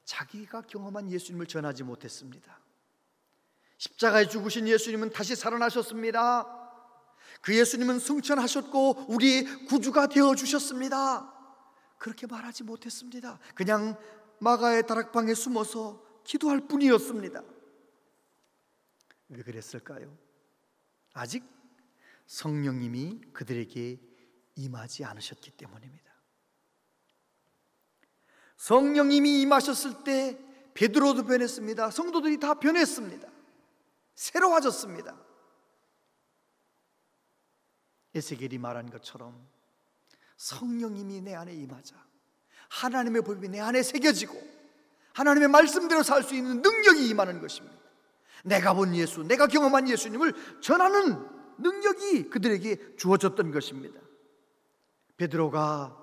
자기가 경험한 예수님을 전하지 못했습니다. 십자가에 죽으신 예수님은 다시 살아나셨습니다. 그 예수님은 승천하셨고 우리의 구주가 되어주셨습니다. 그렇게 말하지 못했습니다. 그냥 마가의 다락방에 숨어서 기도할 뿐이었습니다. 왜 그랬을까요? 아직 성령님이 그들에게 임하지 않으셨기 때문입니다. 성령님이 임하셨을 때 베드로도 변했습니다. 성도들이 다 변했습니다. 새로워졌습니다. 에스겔이 말한 것처럼 성령님이 내 안에 임하자 하나님의 법이 내 안에 새겨지고 하나님의 말씀대로 살 수 있는 능력이 임하는 것입니다. 내가 본 예수, 내가 경험한 예수님을 전하는 능력이 그들에게 주어졌던 것입니다. 베드로가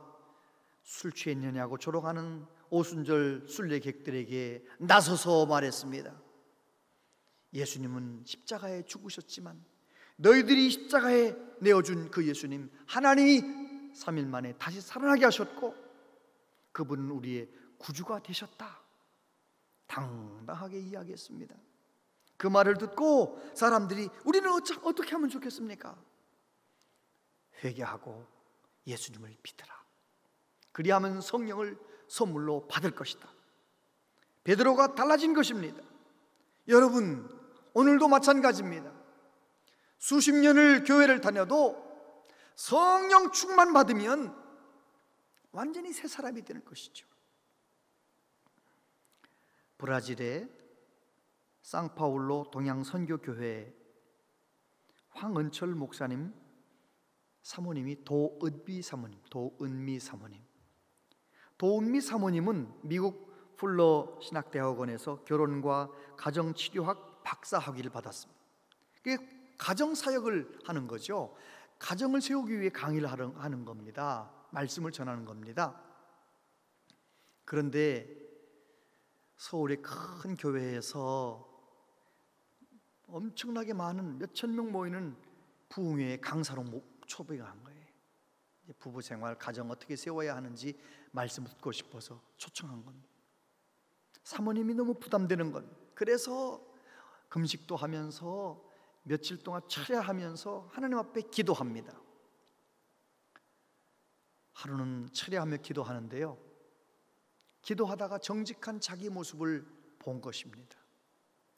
술 취했느냐고 조롱하는 오순절 순례객들에게 나서서 말했습니다. 예수님은 십자가에 죽으셨지만 너희들이 십자가에 내어준 그 예수님, 하나님이 3일 만에 다시 살아나게 하셨고 그분은 우리의 구주가 되셨다. 당당하게 이야기했습니다. 그 말을 듣고 사람들이 우리는 어떻게 하면 좋겠습니까? 회개하고 예수님을 믿으라. 그리하면 성령을 선물로 받을 것이다. 베드로가 달라진 것입니다. 여러분, 오늘도 마찬가지입니다. 수십 년을 교회를 다녀도 성령 충만 받으면 완전히 새 사람이 되는 것이죠. 브라질의 상파울로 동양선교교회 황은철 목사님 사모님이 도은미 사모님은 미국 풀러 신학대학원에서 결혼과 가정치료학 박사학위를 받았습니다. 그게 가정사역을 하는 거죠. 가정을 세우기 위해 강의를 하는 겁니다. 말씀을 전하는 겁니다. 그런데 서울의 큰 교회에서 엄청나게 많은 몇천 명 모이는 부흥회에 강사로 초빙을 한 거예요. 부부 생활, 가정 어떻게 세워야 하는지 말씀 듣고 싶어서 초청한 겁니다. 사모님이 너무 부담되는 건, 그래서 금식도 하면서 며칠 동안 철야하면서 하나님 앞에 기도합니다. 하루는 철야하며 기도하는데요, 기도하다가 정직한 자기 모습을 본 것입니다.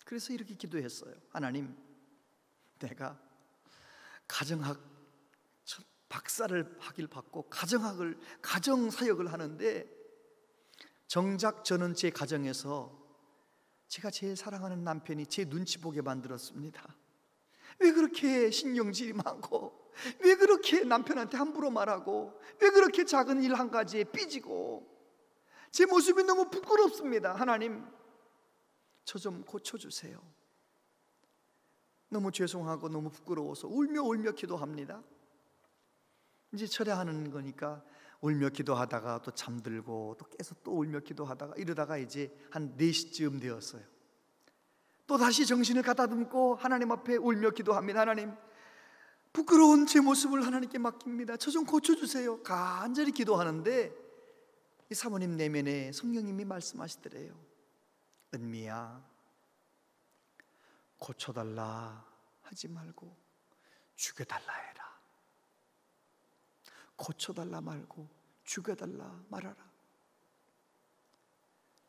그래서 이렇게 기도했어요. 하나님, 내가 가정학 박사를 하길 받고 가정사역을 하는데 정작 저는 제 가정에서 제가 제일 사랑하는 남편이 제 눈치 보게 만들었습니다. 왜 그렇게 신경질이 많고, 왜 그렇게 남편한테 함부로 말하고, 왜 그렇게 작은 일 한 가지에 삐지고, 제 모습이 너무 부끄럽습니다. 하나님, 저 좀 고쳐주세요. 너무 죄송하고 너무 부끄러워서 울며 기도합니다. 이제 철야하는 거니까 울며 기도하다가 또 잠들고 또 깨서 또 울며 기도하다가 이러다가 이제 한 4시쯤 되었어요. 또 다시 정신을 가다듬고 하나님 앞에 울며 기도합니다. 하나님, 부끄러운 제 모습을 하나님께 맡깁니다. 저 좀 고쳐주세요. 간절히 기도하는데 이 사모님 내면에 성령님이 말씀하시더래요. 은미야, 고쳐달라 하지 말고 죽여달라 해라. 고쳐달라 말고 죽여달라 말하라.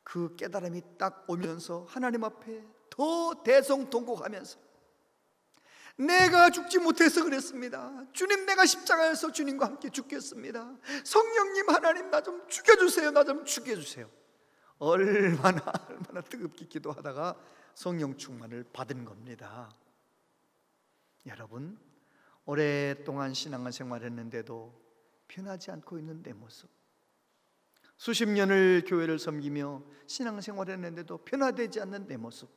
그 깨달음이 딱 오면서 하나님 앞에 더 대성통곡하면서 내가 죽지 못해서 그랬습니다. 주님, 내가 십자가에서 주님과 함께 죽겠습니다. 성령님, 하나님, 나 좀 죽여주세요. 나 좀 죽여주세요. 얼마나 뜨겁게 기도하다가 성령 충만을 받은 겁니다. 여러분, 오랫동안 신앙생활을 했는데도 변하지 않고 있는 내 모습, 수십 년을 교회를 섬기며 신앙생활을 했는데도 변화되지 않는 내 모습,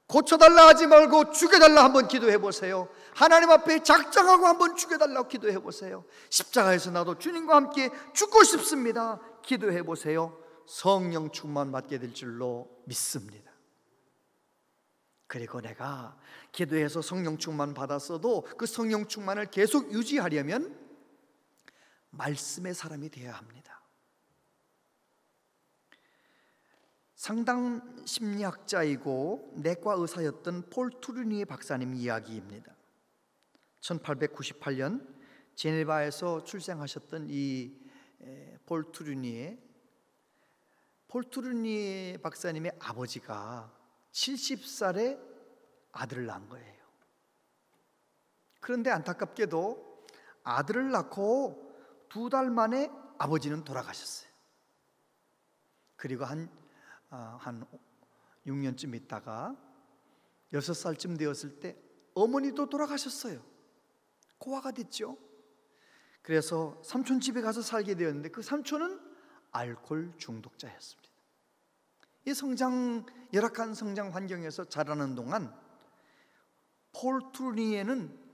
고쳐달라 하지 말고 죽여달라 한번 기도해 보세요. 하나님 앞에 작정하고 한번 죽여달라고 기도해 보세요. 십자가에서 나도 주님과 함께 죽고 싶습니다. 기도해 보세요. 성령 충만 받게 될 줄로 믿습니다. 그리고 내가 기도해서 성령 충만 받았어도 그 성령 충만을 계속 유지하려면 말씀의 사람이 되어야 합니다. 상당 심리학자이고 내과 의사였던 폴 투르니에 박사님 이야기입니다. 1898년 제네바에서 출생하셨던 이 폴 투르니에 박사님의 아버지가 70살에 아들을 낳은 거예요. 그런데 안타깝게도 아들을 낳고 2달 만에 아버지는 돌아가셨어요. 그리고 한 6년쯤 있다가 6살쯤 되었을 때 어머니도 돌아가셨어요. 고아가 됐죠. 그래서 삼촌 집에 가서 살게 되었는데 그 삼촌은 알코올 중독자였습니다. 이 열악한 성장 환경에서 자라는 동안 폴 투르니에는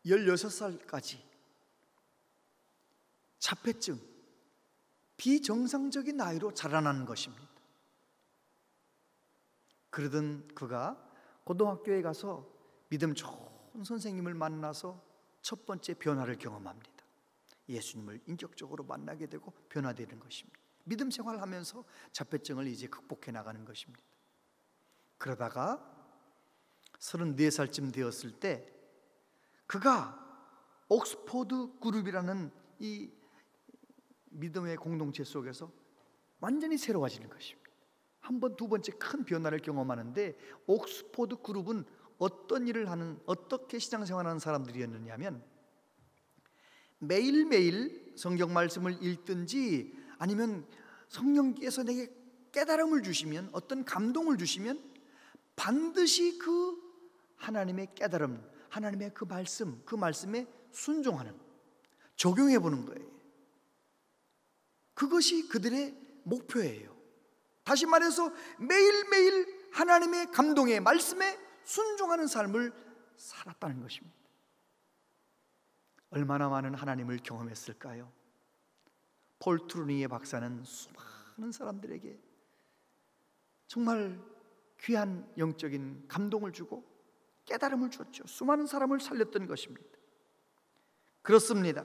16살까지 자폐증, 비정상적인 나이로 자라나는 것입니다. 그러던 그가 고등학교에 가서 믿음 좋은 선생님을 만나서 첫 번째 변화를 경험합니다. 예수님을 인격적으로 만나게 되고 변화되는 것입니다. 믿음 생활하면서 자폐증을 이제 극복해 나가는 것입니다. 그러다가 34살쯤 되었을 때 그가 옥스포드 그룹이라는 이 믿음의 공동체 속에서 완전히 새로워지는 것입니다. 한 번, 두 번째 큰 변화를 경험하는데 옥스포드 그룹은 어떤 일을 하는, 어떻게 신앙생활하는 사람들이었느냐면 매일매일 성경 말씀을 읽든지 아니면 성령께서 내게 깨달음을 주시면, 어떤 감동을 주시면 반드시 그 하나님의 깨달음, 하나님의 그 말씀에 순종하는, 적용해 보는 거예요. 그것이 그들의 목표예요. 다시 말해서 매일매일 하나님의 감동의 말씀에 순종하는 삶을 살았다는 것입니다. 얼마나 많은 하나님을 경험했을까요? 폴 트루니의 박사는 수많은 사람들에게 정말 귀한 영적인 감동을 주고 깨달음을 줬죠. 수많은 사람을 살렸던 것입니다. 그렇습니다.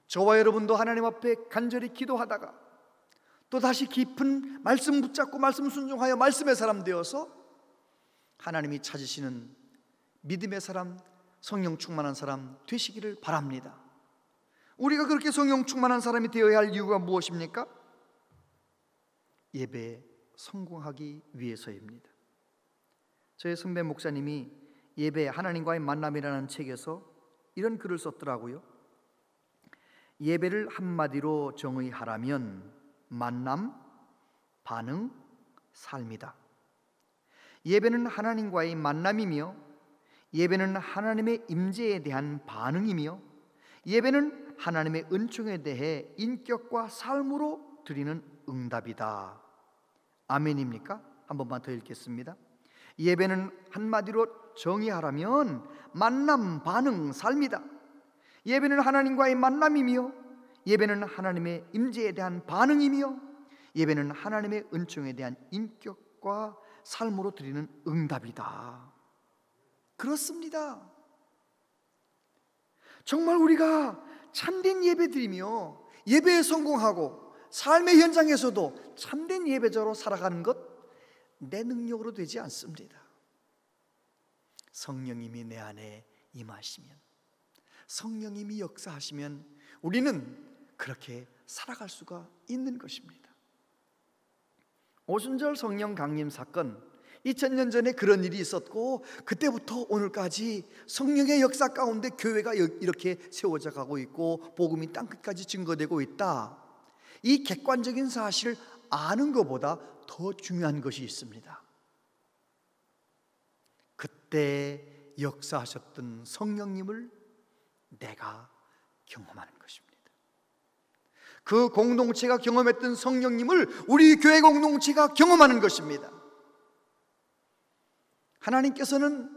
저와 여러분도 하나님 앞에 간절히 기도하다가 또 다시 깊은 말씀 붙잡고 말씀 순종하여 말씀의 사람 되어서 하나님이 찾으시는 믿음의 사람, 성령 충만한 사람 되시기를 바랍니다. 우리가 그렇게 성령 충만한 사람이 되어야 할 이유가 무엇입니까? 예배에 성공하기 위해서입니다. 저희 선배 목사님이 예배 하나님과의 만남이라는 책에서 이런 글을 썼더라고요. 예배를 한마디로 정의하라면 만남, 반응, 삶이다. 예배는 하나님과의 만남이며, 예배는 하나님의 임재에 대한 반응이며, 예배는 하나님의 은총에 대해 인격과 삶으로 드리는 응답이다. 아멘입니까? 한 번만 더 읽겠습니다. 예배는 한마디로 정의하라면 만남, 반응, 삶이다. 예배는 하나님과의 만남이며, 예배는 하나님의 임재에 대한 반응이며, 예배는 하나님의 은총에 대한 인격과 삶으로 드리는 응답이다. 그렇습니다. 정말 우리가 참된 예배 드리며 예배에 성공하고 삶의 현장에서도 참된 예배자로 살아가는 것, 내 능력으로 되지 않습니다. 성령님이 내 안에 임하시면, 성령님이 역사하시면 우리는 그렇게 살아갈 수가 있는 것입니다. 오순절 성령 강림 사건, 2000년 전에 그런 일이 있었고 그때부터 오늘까지 성령의 역사 가운데 교회가 이렇게 세워져 가고 있고 복음이 땅끝까지 증거되고 있다. 이 객관적인 사실을 아는 것보다 더 중요한 것이 있습니다. 그때 역사하셨던 성령님을 내가 경험하는 것입니다. 그 공동체가 경험했던 성령님을 우리 교회 공동체가 경험하는 것입니다. 하나님께서는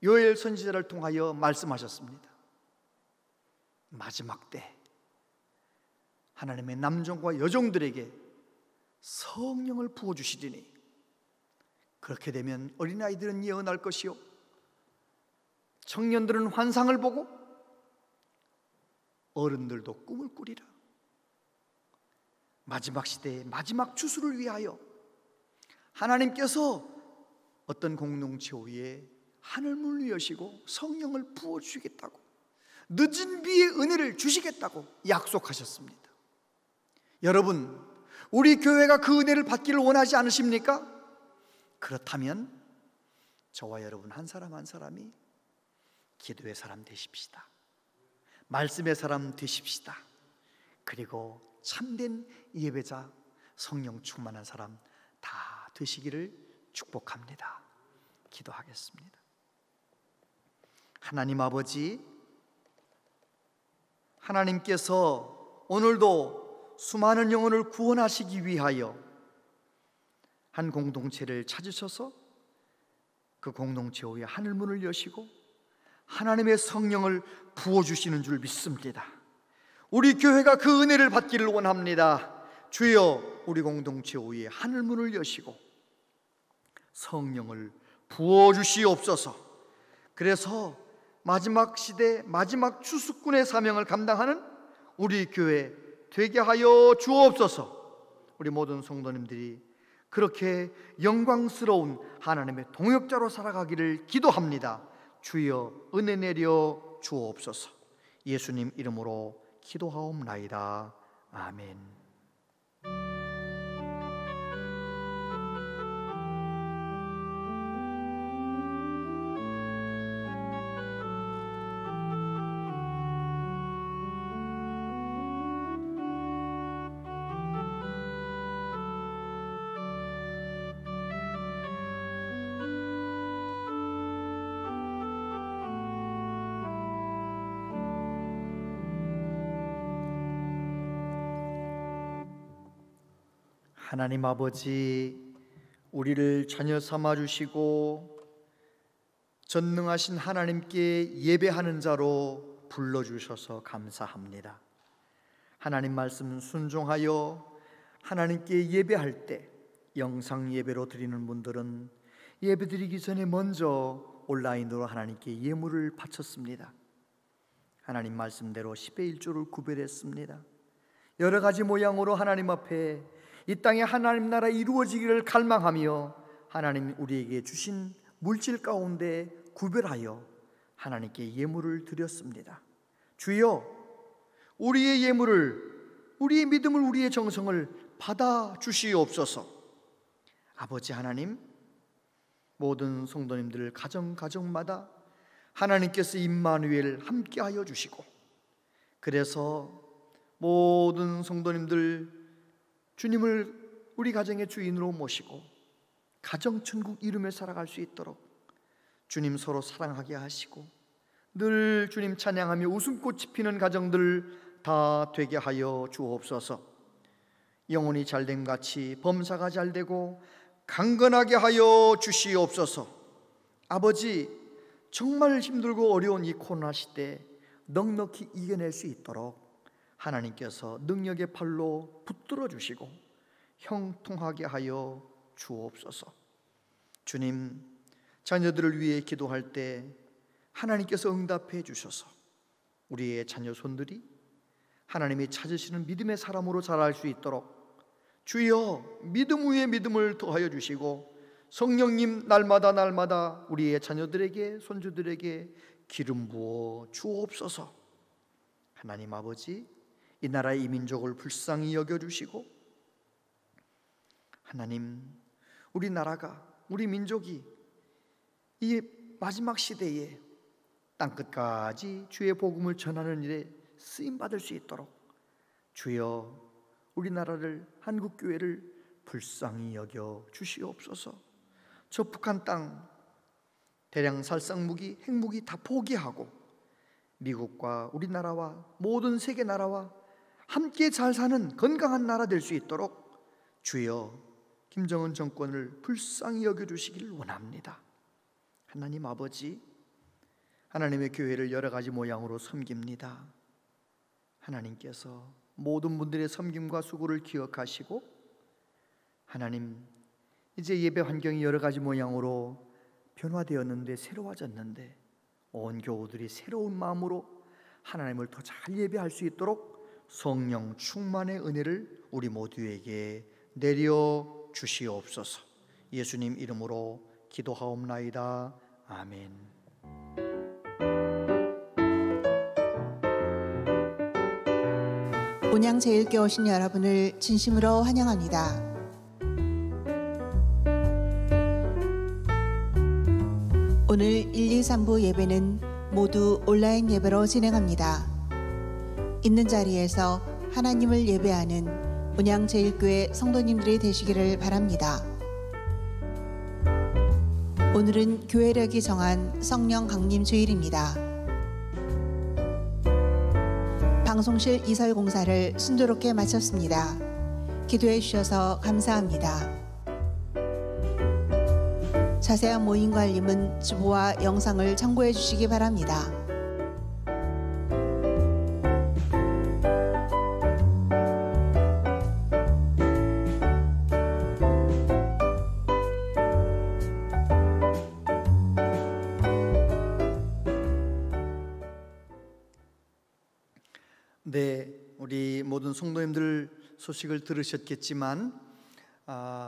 요엘 선지자를 통하여 말씀하셨습니다. 마지막 때 하나님의 남종과 여종들에게 성령을 부어주시리니 그렇게 되면 어린아이들은 예언할 것이요 청년들은 환상을 보고 어른들도 꿈을 꾸리라. 마지막 시대의 마지막 추수를 위하여 하나님께서 어떤 공동체 위에 하늘문을 여시고 성령을 부어주시겠다고, 늦은 비의 은혜를 주시겠다고 약속하셨습니다. 여러분, 우리 교회가 그 은혜를 받기를 원하지 않으십니까? 그렇다면 저와 여러분 한 사람 한 사람이 기도의 사람 되십시다. 말씀의 사람 되십시다. 그리고 참된 예배자, 성령 충만한 사람 다 되시기를 축복합니다. 기도하겠습니다. 하나님 아버지, 하나님께서 오늘도 수많은 영혼을 구원하시기 위하여 한 공동체를 찾으셔서 그 공동체 위에 하늘문을 여시고 하나님의 성령을 부어주시는 줄 믿습니다. 우리 교회가 그 은혜를 받기를 원합니다. 주여, 우리 공동체 위에 하늘문을 여시고 성령을 부어주시옵소서. 그래서 마지막 시대 마지막 추수꾼의 사명을 감당하는 우리 교회 되게 하여 주옵소서. 우리 모든 성도님들이 그렇게 영광스러운 하나님의 동역자로 살아가기를 기도합니다. 주여 은혜 내려 주옵소서. 예수님 이름으로 기도하옵나이다. 아멘. 하나님 아버지, 우리를 자녀 삼아 주시고 전능하신 하나님께 예배하는 자로 불러주셔서 감사합니다. 하나님 말씀 순종하여 하나님께 예배할 때 영상 예배로 드리는 분들은 예배 드리기 전에 먼저 온라인으로 하나님께 예물을 바쳤습니다. 하나님 말씀대로 10의 1조를 구별했습니다. 여러 가지 모양으로 하나님 앞에 이 땅에 하나님 나라 이루어지기를 갈망하며 하나님 우리에게 주신 물질 가운데 구별하여 하나님께 예물을 드렸습니다. 주여, 우리의 예물을, 우리의 믿음을, 우리의 정성을 받아 주시옵소서. 아버지 하나님, 모든 성도님들 가정마다 하나님께서 임마누엘 함께하여 주시고, 그래서 모든 성도님들 주님을 우리 가정의 주인으로 모시고 가정천국 이루며 살아갈 수 있도록 주님 서로 사랑하게 하시고 늘 주님 찬양하며 웃음꽃이 피는 가정들 다 되게 하여 주옵소서. 영혼이 잘됨 같이 범사가 잘되고 강건하게 하여 주시옵소서. 아버지, 정말 힘들고 어려운 이 코로나 시대 넉넉히 이겨낼 수 있도록 하나님께서 능력의 팔로 붙들어 주시고 형통하게 하여 주옵소서. 주님, 자녀들을 위해 기도할 때 하나님께서 응답해 주셔서 우리의 자녀 손들이 하나님이 찾으시는 믿음의 사람으로 자랄 수 있도록 주여 믿음 위에 믿음을 더하여 주시고 성령님 날마다 우리의 자녀들에게 손주들에게 기름 부어 주옵소서. 하나님 아버지, 이 나라의 이 민족을 불쌍히 여겨주시고 하나님, 우리 나라가, 우리 민족이 이 마지막 시대에 땅끝까지 주의 복음을 전하는 일에 쓰임받을 수 있도록 주여 우리나라를, 한국교회를 불쌍히 여겨 주시옵소서. 저 북한 땅 대량 살상무기, 핵무기 다 포기하고 미국과 우리나라와 모든 세계 나라와 함께 잘 사는 건강한 나라 될 수 있도록 주여 김정은 정권을 불쌍히 여겨주시기를 원합니다. 하나님 아버지, 하나님의 교회를 여러 가지 모양으로 섬깁니다. 하나님께서 모든 분들의 섬김과 수고를 기억하시고 하나님, 이제 예배 환경이 여러 가지 모양으로 변화되었는데, 새로워졌는데 온 교우들이 새로운 마음으로 하나님을 더 잘 예배할 수 있도록 성령 충만의 은혜를 우리 모두에게 내려 주시옵소서. 예수님 이름으로 기도하옵나이다. 아멘. 온양제일교회 오신 여러분을 진심으로 환영합니다. 오늘 1, 2, 3부 예배는 모두 온라인 예배로 진행합니다. 있는 자리에서 하나님을 예배하는 온양제일교회 성도님들이 되시기를 바랍니다. 오늘은 교회력이 정한 성령 강림 주일입니다. 방송실 이설 공사를 순조롭게 마쳤습니다. 기도해 주셔서 감사합니다. 자세한 모임 관리문 주보와 영상을 참고해 주시기 바랍니다. 네, 우리 모든 성도님들 소식을 들으셨겠지만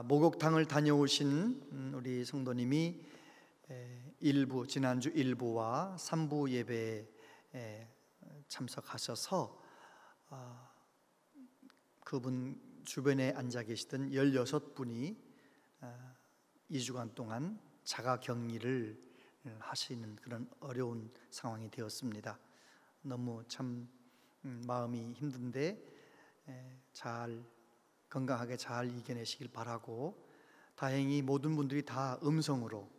목욕탕을 다녀오신 우리 성도님이 지난주 1부와 3부 예배에 참석하셔서 그분 주변에 앉아 계시던 16분이 2주간 동안 자가격리를 하시는 그런 어려운 상황이 되었습니다. 너무 참 마음이 힘든데 잘 건강하게 잘 이겨내시길 바라고, 다행히 모든 분들이 다 음성으로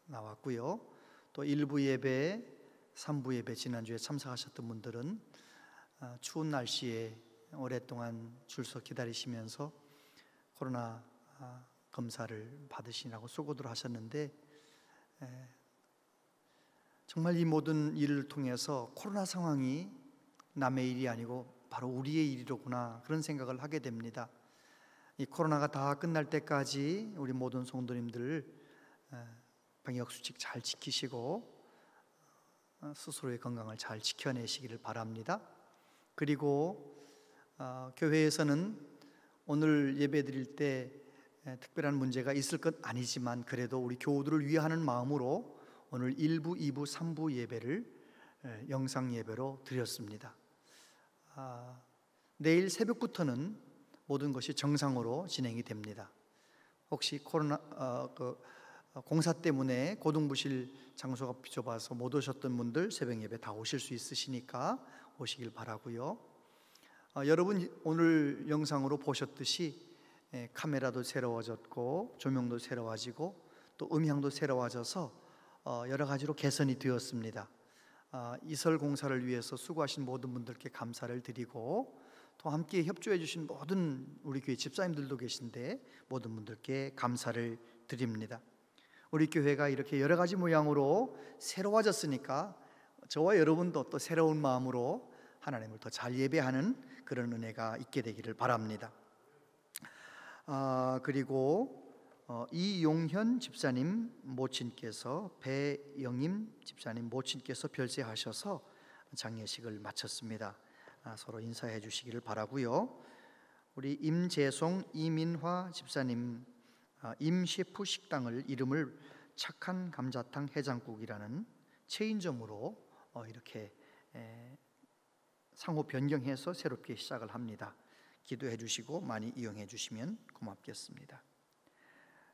나왔고요. 또 1부 예배, 3부 예배 지난주에 참석하셨던 분들은 추운 날씨에 오랫동안 줄서 기다리시면서 코로나 검사를 받으시라고 수고들 하셨는데, 정말 이 모든 일을 통해서 코로나 상황이 남의 일이 아니고 바로 우리의 일이로구나, 그런 생각을 하게 됩니다. 이 코로나가 다 끝날 때까지 우리 모든 성도님들 방역수칙 잘 지키시고 스스로의 건강을 잘 지켜내시기를 바랍니다. 그리고 교회에서는 오늘 예배 드릴 때 특별한 문제가 있을 것 아니지만 그래도 우리 교우들을 위하는 마음으로 오늘 1부, 2부, 3부 예배를 영상 예배로 드렸습니다. 내일 새벽부터는 모든 것이 정상으로 진행이 됩니다. 혹시 코로나 공사 때문에 고등부실 장소가 좁아서 못 오셨던 분들 새벽 예배 다 오실 수 있으시니까 오시길 바라고요. 여러분 오늘 영상으로 보셨듯이 카메라도 새로워졌고 조명도 새로워지고 또 음향도 새로워져서 여러 가지로 개선이 되었습니다. 이설 공사를 위해서 수고하신 모든 분들께 감사를 드리고 또 함께 협조해 주신 모든 우리 교회 집사님들도 계신데 모든 분들께 감사를 드립니다. 우리 교회가 이렇게 여러 가지 모양으로 새로워졌으니까 저와 여러분도 또 새로운 마음으로 하나님을 더 잘 예배하는 그런 은혜가 있게 되기를 바랍니다. 그리고 이용현 집사님 모친께서 배영임 집사님 모친께서 별세하셔서 장례식을 마쳤습니다. 서로 인사해 주시기를 바라고요. 우리 임재송 이민화 집사님 임셰프 식당을 이름을 착한 감자탕 해장국이라는 체인점으로 이렇게 상호 변경해서 새롭게 시작을 합니다. 기도해 주시고 많이 이용해 주시면 고맙겠습니다.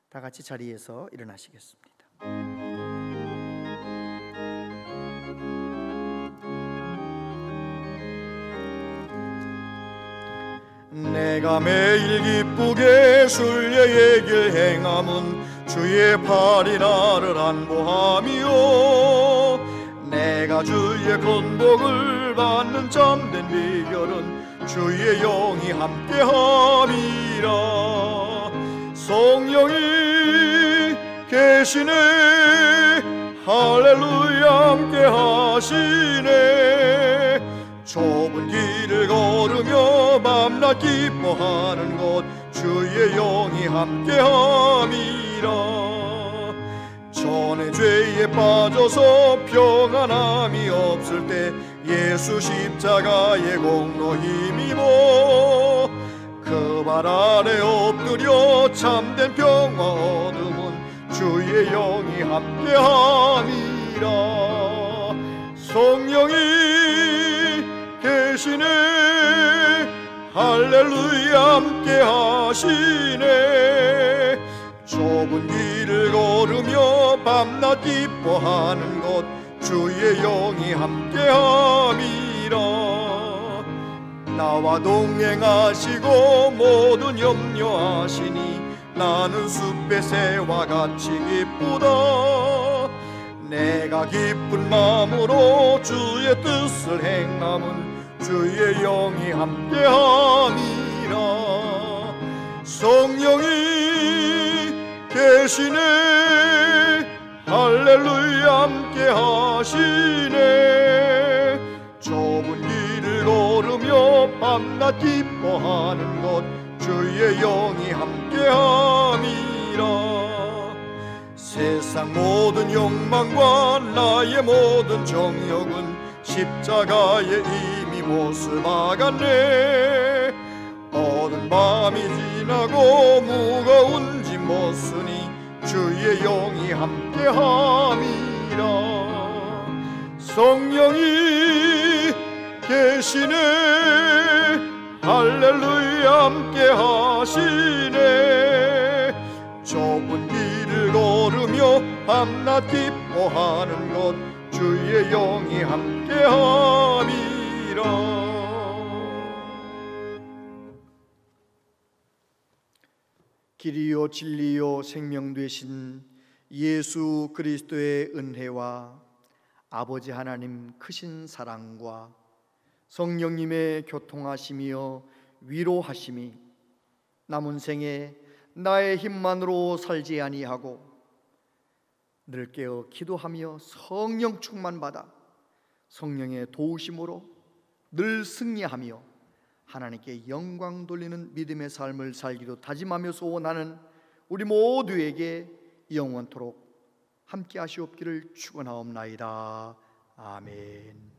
다 같이 자리에서 일어나시겠습니다. 내가 매일 기쁘게 순례의 길 행함은 주의 팔이 나를 안보하며 내가 주의 건복을 받는 참된 비결은 주의 영이 함께함이라. 성령이 계시네 할렐루야 함께하시네. 좁은 길을 걸으며 밤낮 기뻐하는 것 주의 영이 함께함이라. 전에 죄에 빠져서 평안함이 없을 때 예수 십자가의 공로 힘입어 그 발 아래 엎드려 참된 평화 얻음은 주의 영이 함께함이라. 성령이 계시네 할렐루야 함께하시네. 좁은 길을 걸으며 밤낮 기뻐하는 것 주의 영이 함께함이라. 나와 동행하시고 모든 염려하시니 나는 숲의 새와 같이 기쁘다. 내가 기쁜 마음으로 주의 뜻을 행함은 주의 영이 함께함이라. 성령이 계시네 할렐루야 함께하시네. 좁은 길을 걸으며 밤낮 기뻐하는 것 주의 영이 함께함이라. 세상 모든 욕망과 나의 모든 정욕은 십자가에 이미 못을 박았네. 어두운 밤이 지나고 무거운 짐 못 쓰니 주의 영이 함께함이라. 성령이 계시네 할렐루야 함께하시네. 좁은 길을 걸으며 밤낮 기뻐하는 것 주의 영이 함께함이라. 길이요 진리요 생명 되신 예수 그리스도의 은혜와 아버지 하나님 크신 사랑과 성령님의 교통하심이여 위로하심이 남은 생에 나의 힘만으로 살지 아니하고 늘 깨어 기도하며 성령 충만받아 성령의 도우심으로 늘 승리하며 하나님께 영광 돌리는 믿음의 삶을 살기로 다짐하며 소원하는 우리 모두에게 영원토록 함께 하시옵기를 축원하옵나이다. 아멘.